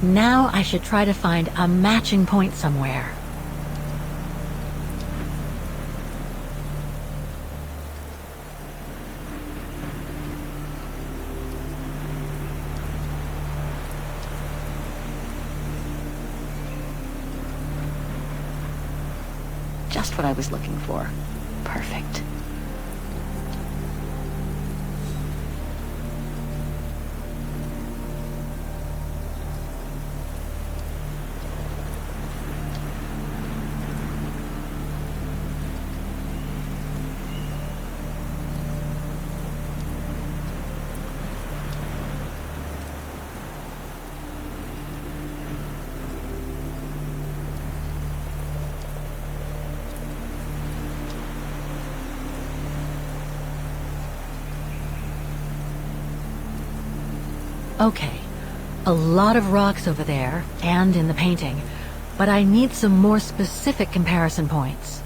Now I should try to find a matching point somewhere. Just what I was looking for. Perfect. Okay, a lot of rocks over there, and in the painting, but I need some more specific comparison points.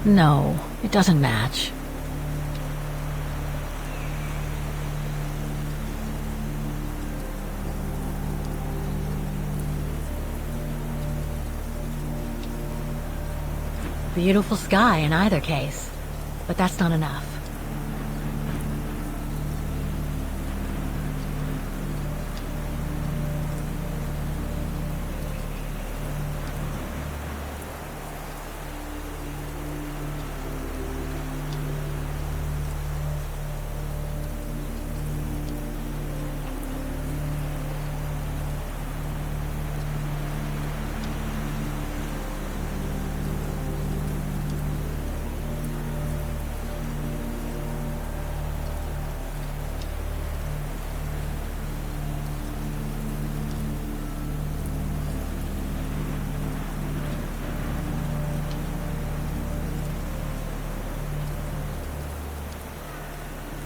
No, it doesn't match. Beautiful sky in either case, but that's not enough.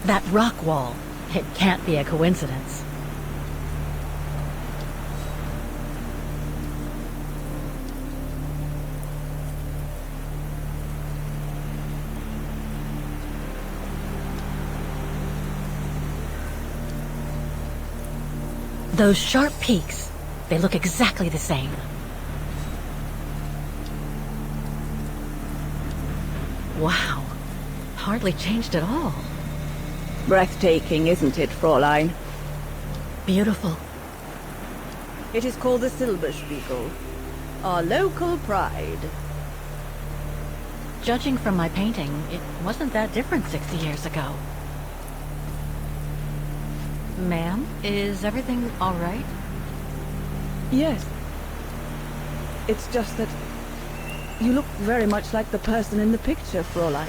That rock wall. It can't be a coincidence. Those sharp peaks, they look exactly the same. Wow, hardly changed at all. Breathtaking, isn't it, Fräulein? Beautiful. It is called the Silberspiegel, our local pride. Judging from my painting, it wasn't that different 60 years ago. Ma'am, is everything all right? Yes. It's just that you look very much like the person in the picture, Fräulein.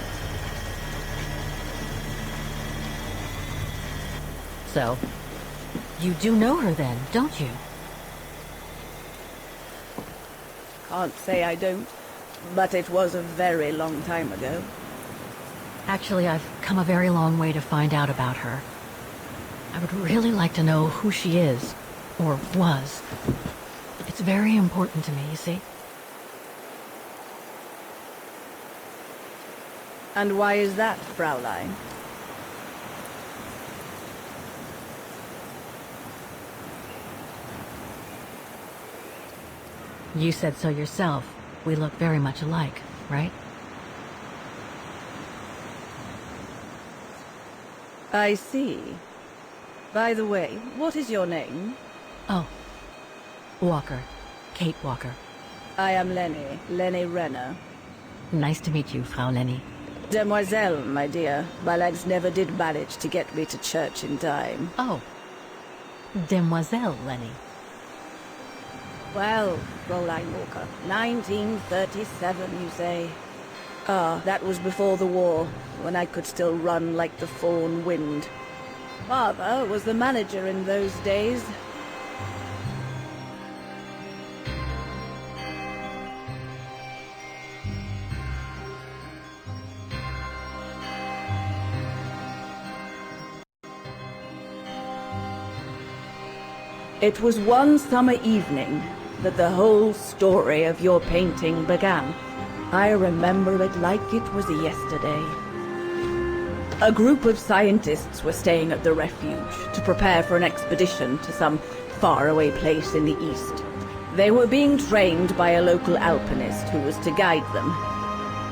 So, you do know her then, don't you? Can't say I don't, but it was a very long time ago. Actually, I've come a very long way to find out about her. I would really like to know who she is, or was. It's very important to me, you see? And why is that, Fräulein? You said so yourself. We look very much alike, right? I see. By the way, what is your name? Oh. Walker. Kate Walker. I am Leni Renner. Nice to meet you, Frau Leni. Demoiselle, my dear. My legs never did manage to get me to church in time. Oh. Demoiselle Leni. Well, Fräulein Walker, 1937, you say? Ah, that was before the war, when I could still run like the fawn wind. Father was the manager in those days. It was one summer evening that the whole story of your painting began. I remember it like it was yesterday. A group of scientists were staying at the Refuge to prepare for an expedition to some faraway place in the east. They were being trained by a local alpinist who was to guide them.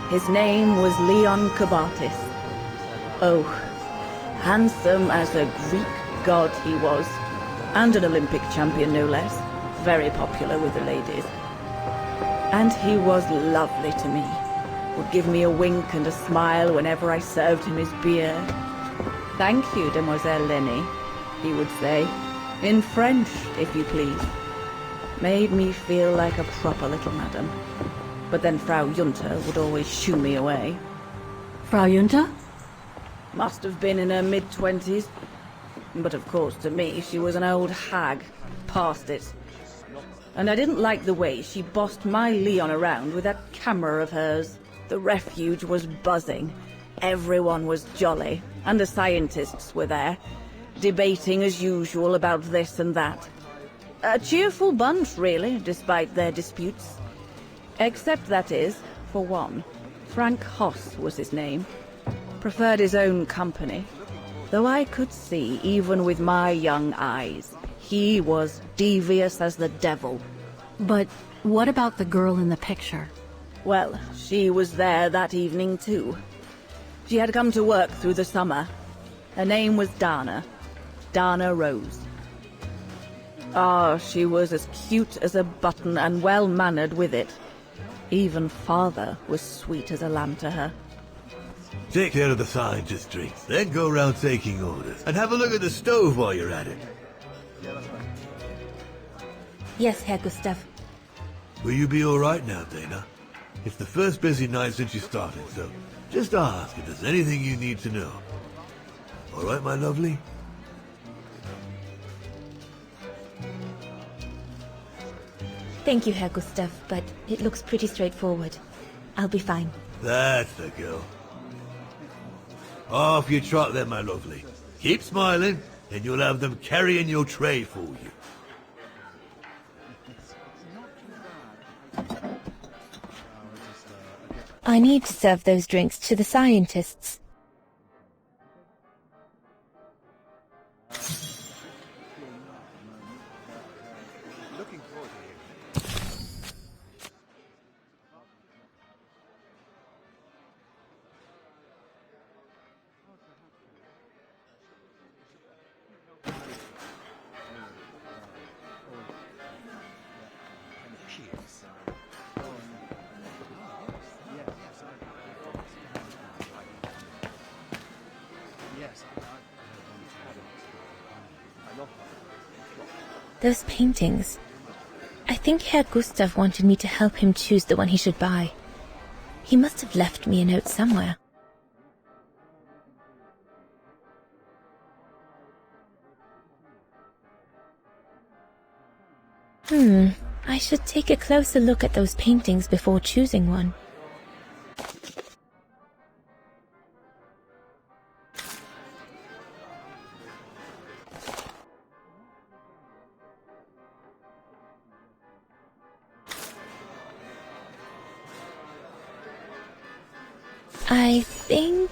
His name was Leon Kabatis. Oh, handsome as a Greek god he was, and an Olympic champion no less, very popular with the ladies. And he was lovely to me, would give me a wink and a smile whenever I served him his beer. "Thank you, Demoiselle Lenny," he would say, in French, if you please. Made me feel like a proper little madam. But then Frau Junta would always shoo me away. Frau Junta? Must have been in her mid-20s. But of course, to me, she was an old hag, past it. And I didn't like the way she bossed my Leon around with that camera of hers. The Refuge was buzzing. Everyone was jolly, and the scientists were there, debating as usual about this and that. A cheerful bunch, really, despite their disputes. Except, that is, for one. Frank Hoss was his name. Preferred his own company. Though I could see, even with my young eyes, he was devious as the devil. But what about the girl in the picture? Well, she was there that evening too. She had come to work through the summer. Her name was Dana. Dana Rose. Ah, she was as cute as a button and well-mannered with it. Even father was sweet as a lamb to her. Take care of the scientist drinks, then go around taking orders. And have a look at the stove while you're at it. Yes, Herr Gustav. Will you be alright now, Dana? It's the first busy night since you started, so just ask if there's anything you need to know. Alright, my lovely? Thank you, Herr Gustav, but it looks pretty straightforward. I'll be fine. That's the girl. Off you trot then, my lovely. Keep smiling, and you'll have them carrying your tray for you. I need to serve those drinks to the scientists. Those paintings. I think Herr Gustav wanted me to help him choose the one he should buy. He must have left me a note somewhere. I should take a closer look at those paintings before choosing one. I think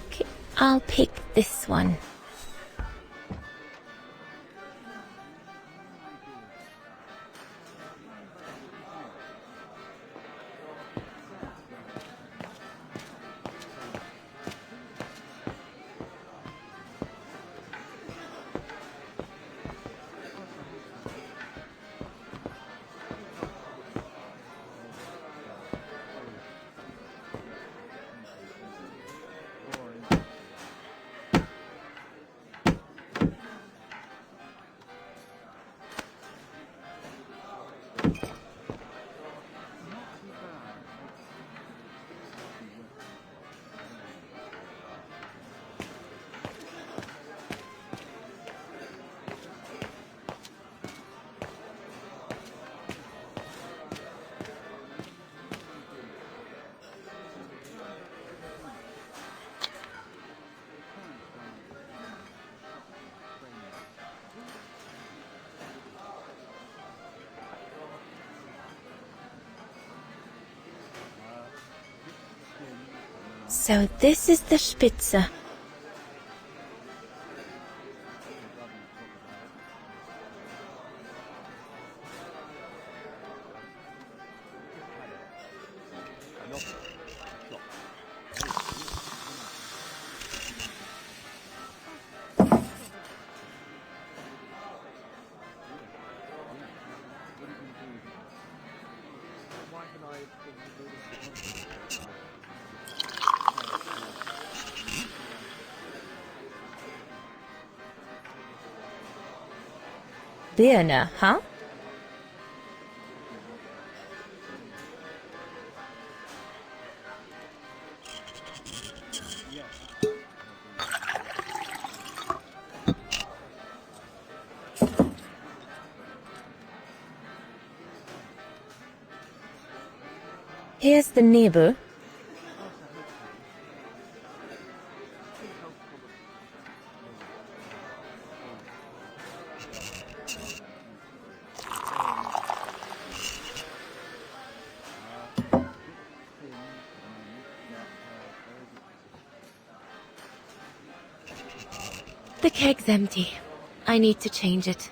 I'll pick this one. So this is the Spitze. Birne, huh? Here's the Nebel. The keg's empty. I need to change it.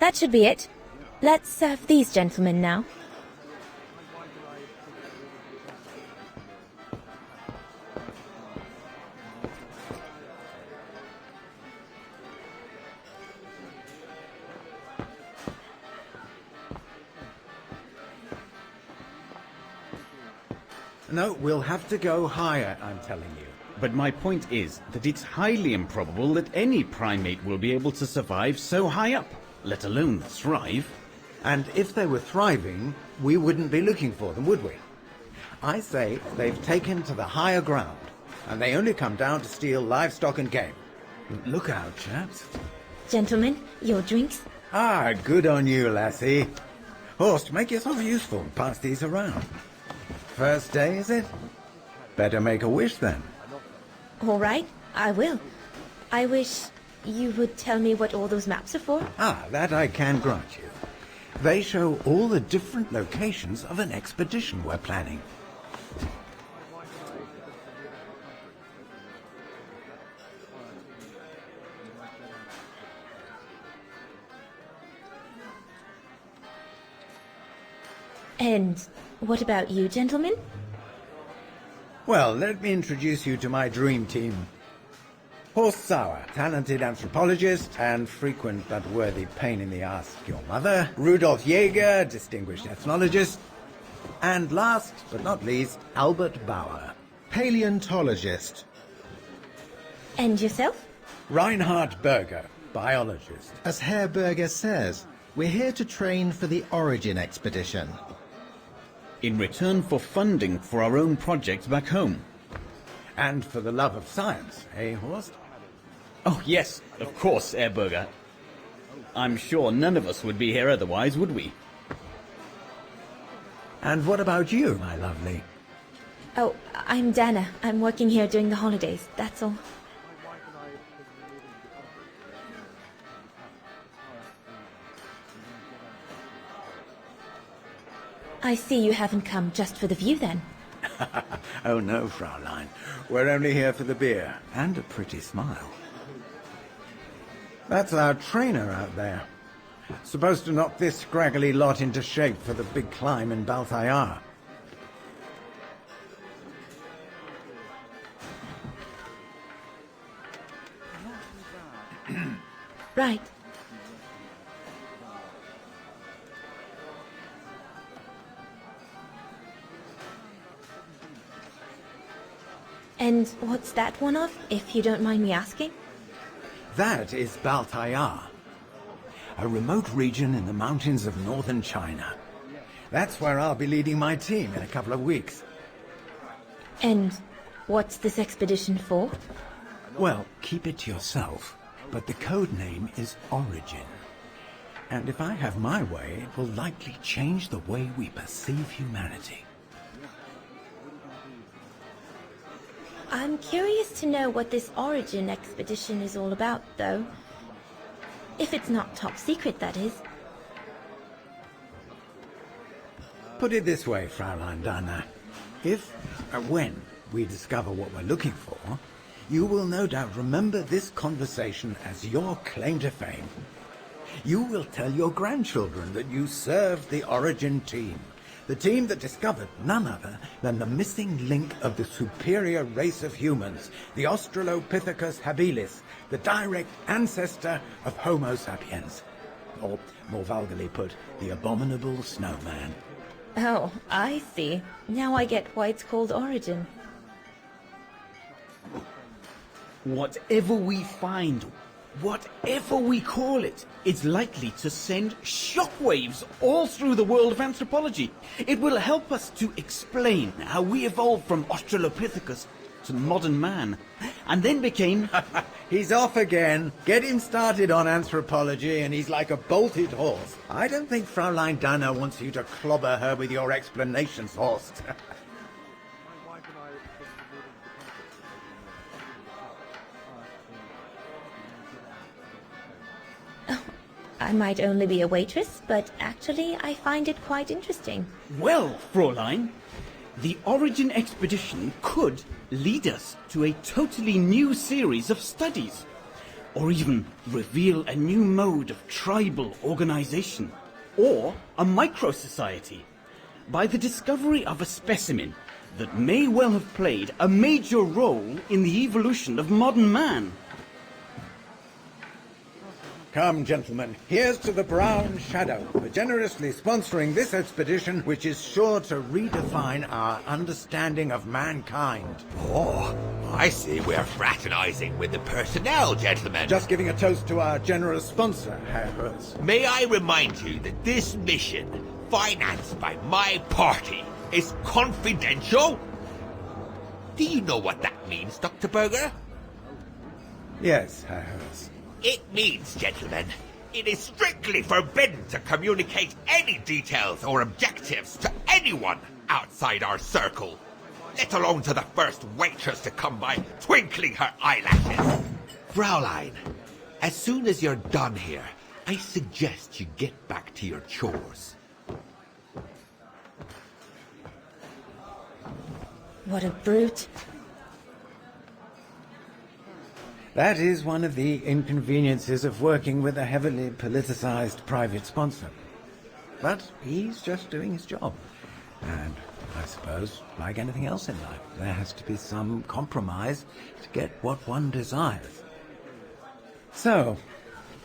That should be it. Let's serve these gentlemen now. No, we'll have to go higher, I'm telling you. But my point is that it's highly improbable that any primate will be able to survive so high up, let alone thrive. And if they were thriving, we wouldn't be looking for them, would we? I say they've taken to the higher ground, and they only come down to steal livestock and game. Look out, chaps. Gentlemen, your drinks? Ah, good on you, lassie. Horst, make yourself useful and pass these around. First day, is it? Better make a wish then. All right, I will. I wish you would tell me what all those maps are for. Ah, that I can grant you. They show all the different locations of an expedition we're planning. And what about you, gentlemen? Well, let me introduce you to my dream team. Horst Sauer, talented anthropologist and frequent but worthy pain in the ass to your mother. Rudolf Jäger, distinguished ethnologist. And last but not least, Albert Bauer, paleontologist. And yourself? Reinhard Berger, biologist. As Herr Berger says, we're here to train for the Origin expedition. In return for funding for our own projects back home. And for the love of science, eh, Horst? Oh, yes, of course, Herr Berger. I'm sure none of us would be here otherwise, would we? And what about you, my lovely? Oh, I'm Dana. I'm working here during the holidays, that's all. I see you haven't come just for the view, then. Oh no, Fraulein. We're only here for the beer and a pretty smile. That's our trainer out there. Supposed to knock this scraggly lot into shape for the big climb in Balthayar. Right. And what's that one of, if you don't mind me asking? That is Balthayar, a remote region in the mountains of northern China. That's where I'll be leading my team in a couple of weeks. And what's this expedition for? Well, keep it to yourself, but the code name is Origin. And if I have my way, it will likely change the way we perceive humanity. I'm curious to know what this Origin expedition is all about, though. If it's not top secret, that is. Put it this way, Fraulein Dana. If, or when, we discover what we're looking for, you will no doubt remember this conversation as your claim to fame. You will tell your grandchildren that you served the Origin team, the team that discovered none other than the missing link of the superior race of humans, the Australopithecus habilis, the direct ancestor of Homo sapiens. Or, more vulgarly put, the abominable snowman. Oh, I see. Now I get why it's called Origin. Whatever we find, whatever we call it, it's likely to send shockwaves all through the world of anthropology. It will help us to explain how we evolved from Australopithecus to modern man, and then became... He's off again. Get him started on anthropology and he's like a bolted horse. I don't think Fraulein Dana wants you to clobber her with your explanations, Horst. I might only be a waitress, but actually I find it quite interesting. Well, Fräulein, the Origin expedition could lead us to a totally new series of studies, or even reveal a new mode of tribal organization, or a micro-society, by the discovery of a specimen that may well have played a major role in the evolution of modern man. Come, gentlemen, here's to the Brown Shadow for generously sponsoring this expedition, which is sure to redefine our understanding of mankind. Oh, I see we're fraternizing with the personnel, gentlemen. Just giving a toast to our generous sponsor, Herr Hurst. May I remind you that this mission, financed by my party, is confidential? Do you know what that means, Dr. Berger? Yes, Herr Hurst. It means, gentlemen, it is strictly forbidden to communicate any details or objectives to anyone outside our circle, let alone to the first waitress to come by twinkling her eyelashes. Fraulein, as soon as you're done here, I suggest you get back to your chores. What a brute. That is one of the inconveniences of working with a heavily politicized private sponsor. But he's just doing his job. And I suppose, like anything else in life, there has to be some compromise to get what one desires. So,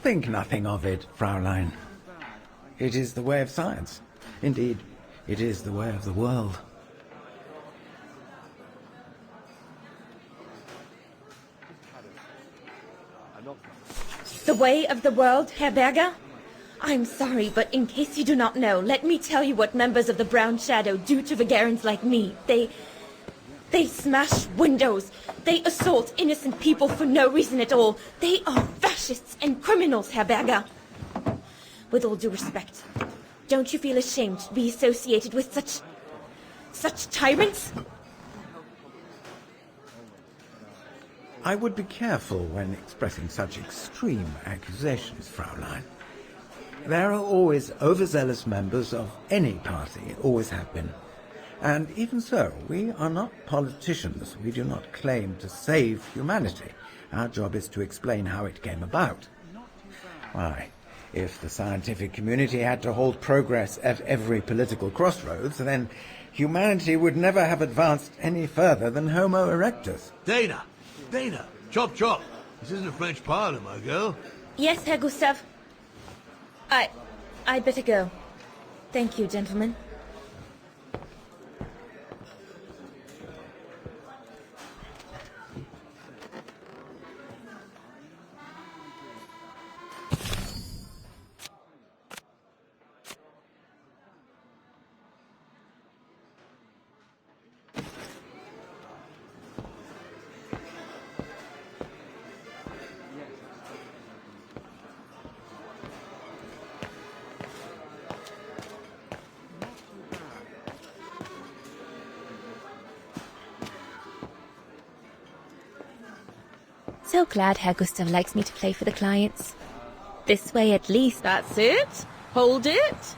think nothing of it, Fraulein. It is the way of science. Indeed, it is the way of the world. The way of the world, Herr Berger? I'm sorry, but in case you do not know, let me tell you what members of the Brown Shadow do to Vagarans like me. They smash windows. They assault innocent people for no reason at all. They are fascists and criminals, Herr Berger. With all due respect, don't you feel ashamed to be associated with such tyrants? I would be careful when expressing such extreme accusations, Fraulein. There are always overzealous members of any party, always have been. And even so, we are not politicians. We do not claim to save humanity. Our job is to explain how it came about. Why, if the scientific community had to halt progress at every political crossroads, then humanity would never have advanced any further than Homo erectus. Dana! Dana! Chop chop! This isn't a French parlor, my girl. Yes, Herr Gustav. I'd better go. Thank you, gentlemen. so glad Herr Gustav likes me to play for the clients. This way at least. That's it. Hold it.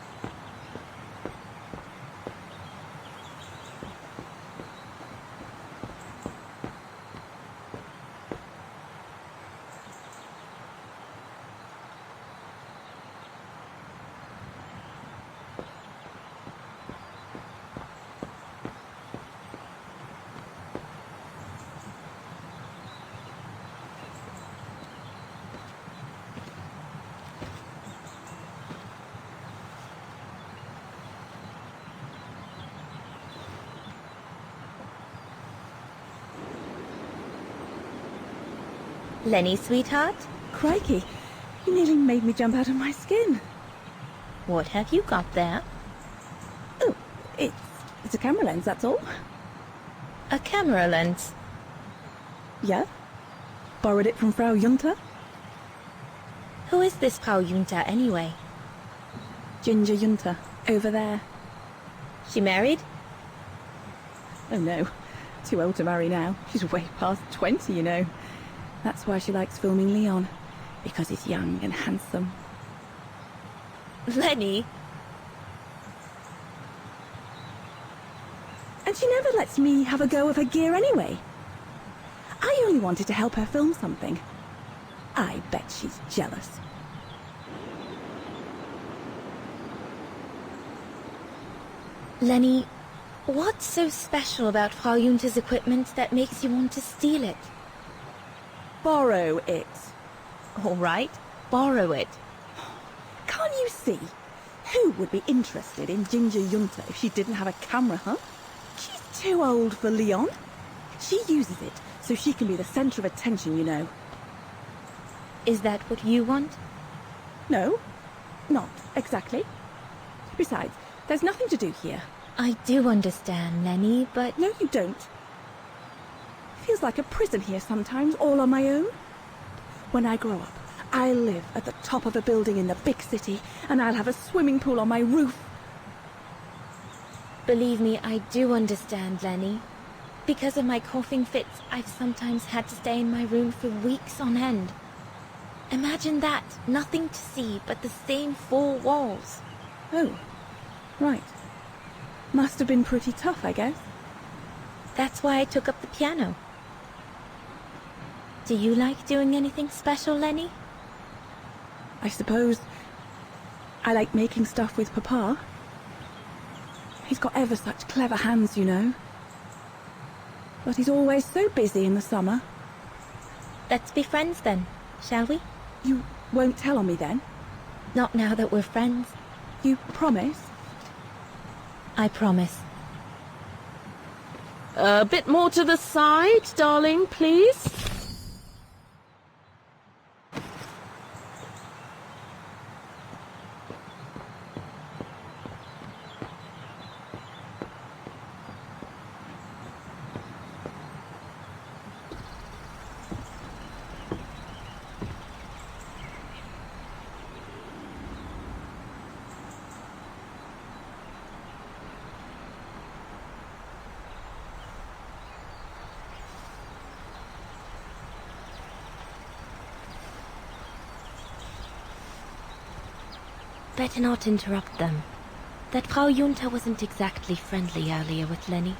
Lenny, sweetheart, Crikey, you nearly made me jump out of my skin. what have you got there? Oh, it's a camera lens, that's all. A camera lens. Yeah? Borrowed it from Frau Junta? Who is this Frau Junta anyway? Ginger Junta, over there. She married? Oh no, too old to marry now. She's way past 20, you know. That's why she likes filming Leon, because he's young and handsome. Lenny? And she never lets me have a go of her gear anyway. I only wanted to help her film something. I bet she's jealous. Lenny, what's so special about Frau Junta's equipment that makes you want to steal it? Borrow it. All right, borrow it. Can't you see? Who would be interested in Ginger Junta if she didn't have a camera, huh? She's too old for Leon. She uses it so she can be the centre of attention, you know. Is that what you want? No, not exactly. Besides, there's nothing to do here. I do understand, Lenny, but... No, you don't. Feels like a prison here sometimes, all on my own. When I grow up, I'll live at the top of a building in the big city, and I'll have a swimming pool on my roof. Believe me, I do understand, Lenny. Because of my coughing fits, I've sometimes had to stay in my room for weeks on end. Imagine that, nothing to see but the same four walls. Oh, right. Must have been pretty tough, I guess. That's why I took up the piano. Do you like doing anything special, Lenny? I suppose I like making stuff with Papa. He's got ever such clever hands, you know. But he's always so busy in the summer. Let's be friends then, shall we? You won't tell on me then? Not now that we're friends. You promise? I promise. A bit more to the side, darling, please. Better not interrupt them. That Frau Junta wasn't exactly friendly earlier with Lenny.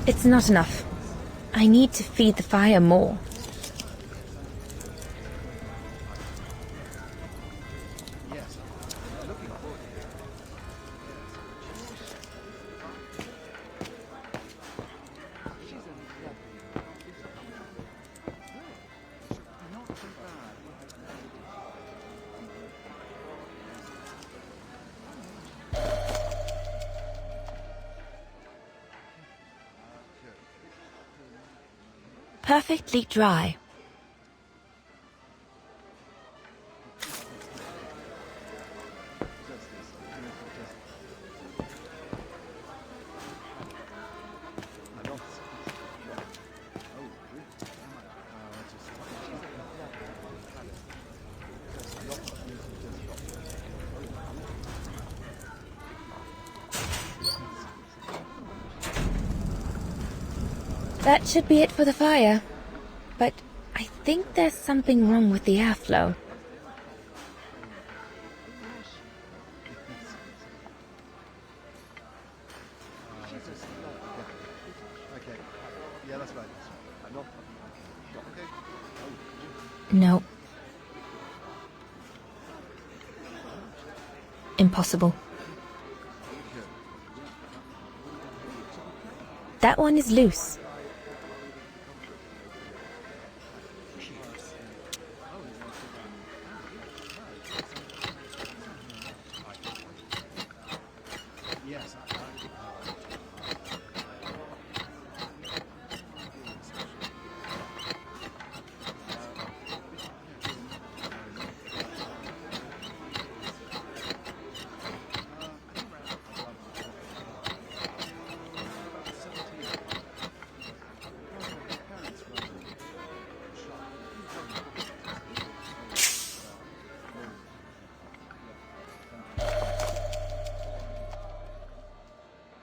It's not enough. I need to feed the fire more. Perfectly dry. That should be it for the fire. But I think there's something wrong with the airflow. No. Impossible. That one is loose.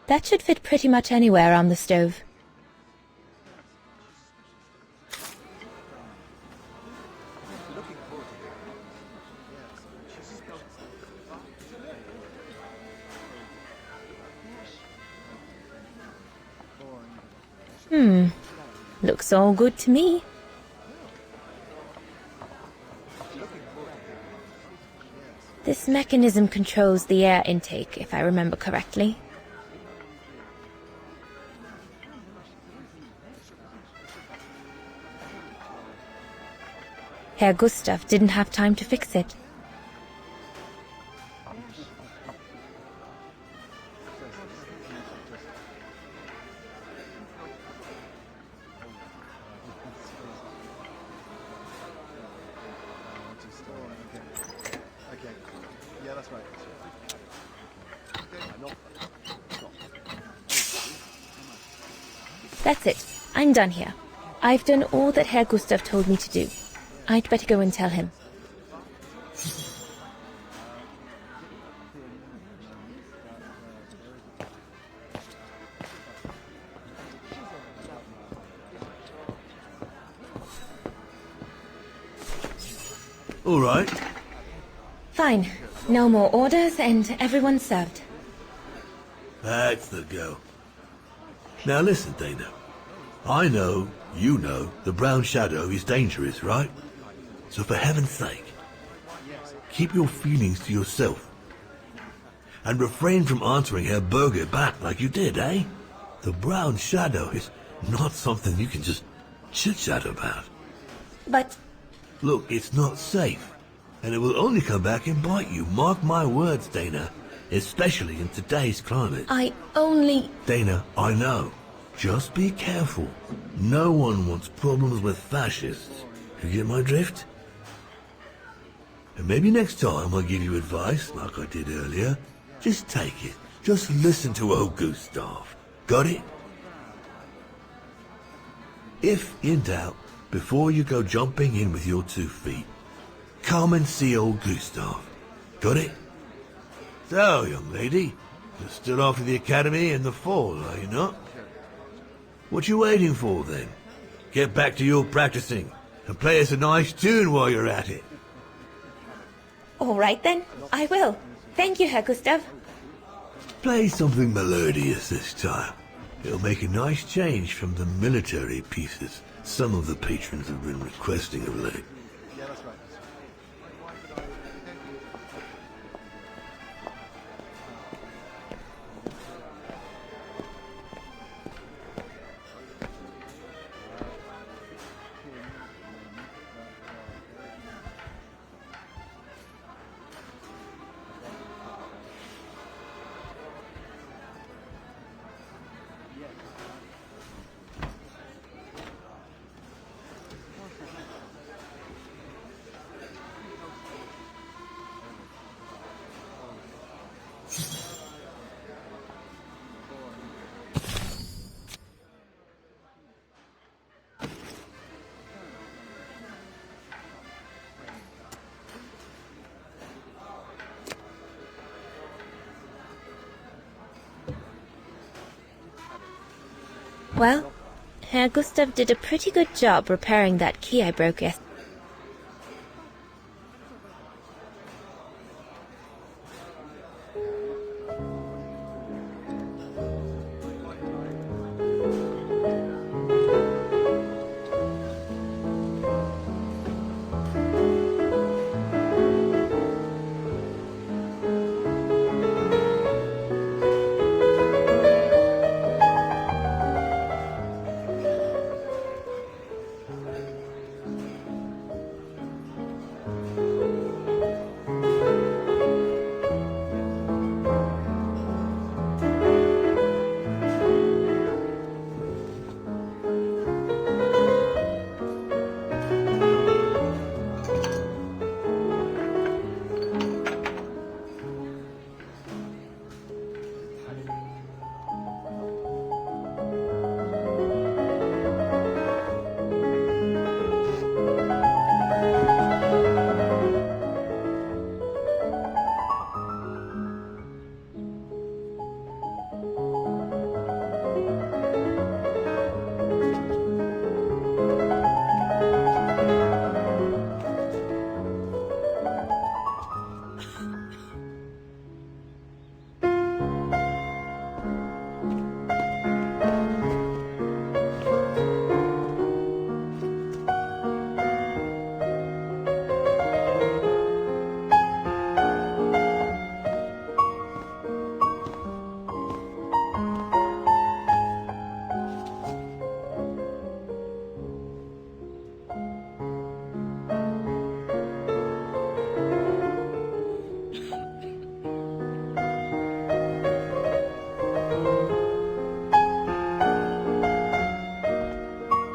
That should fit pretty much anywhere on the stove. Looks all good to me. This mechanism controls the air intake, if I remember correctly. Herr Gustav didn't have time to fix it. That's it. I'm done here. I've done all that Herr Gustav told me to do. I'd better go and tell him. All right. Fine. No more orders and everyone's served. That's the go. Now listen, Dana. I know, you know, the Brown Shadow is dangerous, right? So for heaven's sake, keep your feelings to yourself. And refrain from answering Herr Berger back like you did, eh? The Brown Shadow is not something you can just chit-chat about. But... Look, it's not safe. And it will only come back and bite you. Mark my words, Dana. Especially in today's climate. I only... Dana, I know. Just be careful. No one wants problems with fascists. You get my drift? And maybe next time I give you advice, like I did earlier, just take it. Just listen to old Gustav. Got it? If in doubt, before you go jumping in with your 2 feet, come and see old Gustav. Got it? So, young lady, you're still off to the academy in the fall, are you not? What you waiting for, then? Get back to your practicing, and play us a nice tune while you're at it. All right then, I will. Thank you, Herr Gustav. Play something melodious this time. It'll make a nice change from the military pieces some of the patrons have been requesting of late. Well, Herr Gustav did a pretty good job repairing that key I broke yesterday.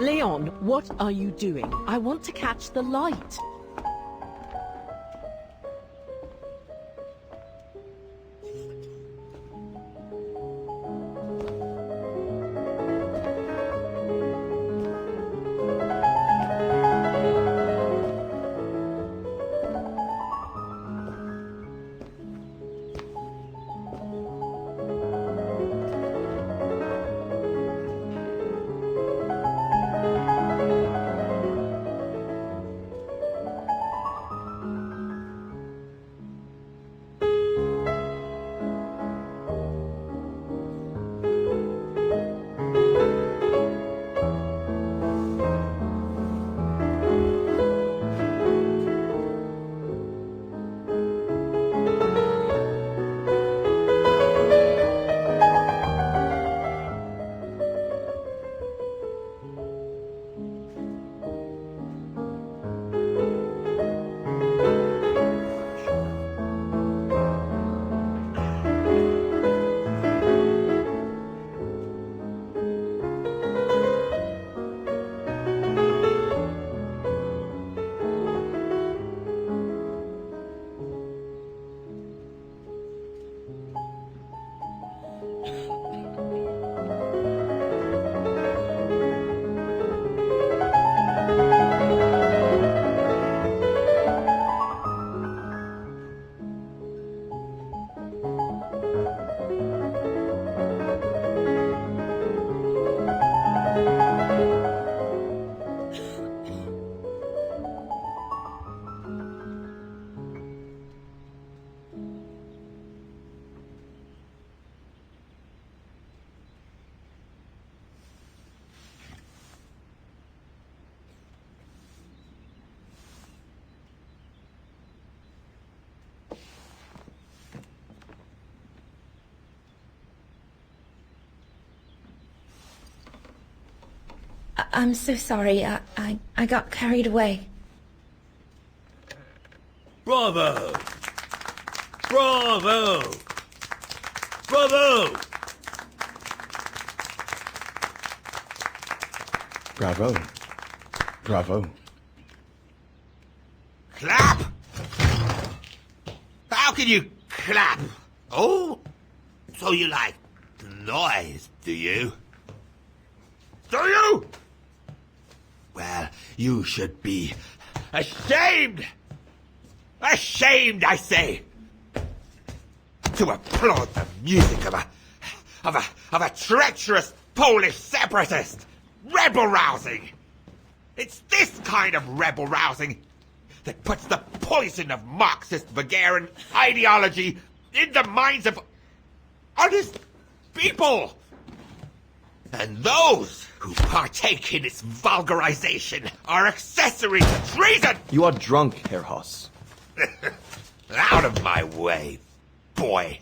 Leon, what are you doing? I want to catch the light. I'm so sorry. I got carried away. Bravo! Bravo! Bravo! Bravo. Bravo. Clap! How can you clap? Oh? So you like noise, do you? Do you? Well, you should be ashamed! Ashamed, I say! To applaud the music of a treacherous Polish separatist! Rebel-rousing! It's this kind of rebel-rousing that puts the poison of Marxist Bulgarian ideology in the minds of honest people! And those who partake in its vulgarization are accessory to treason! You are drunk, Herr Hoss. Out of my way, boy.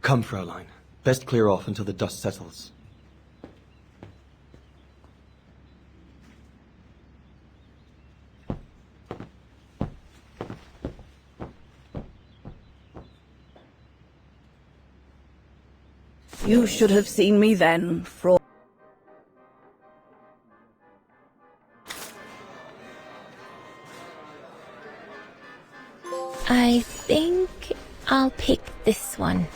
Come, Fraulein. Best clear off until the dust settles. You should have seen me then, Frau. I think I'll pick this one.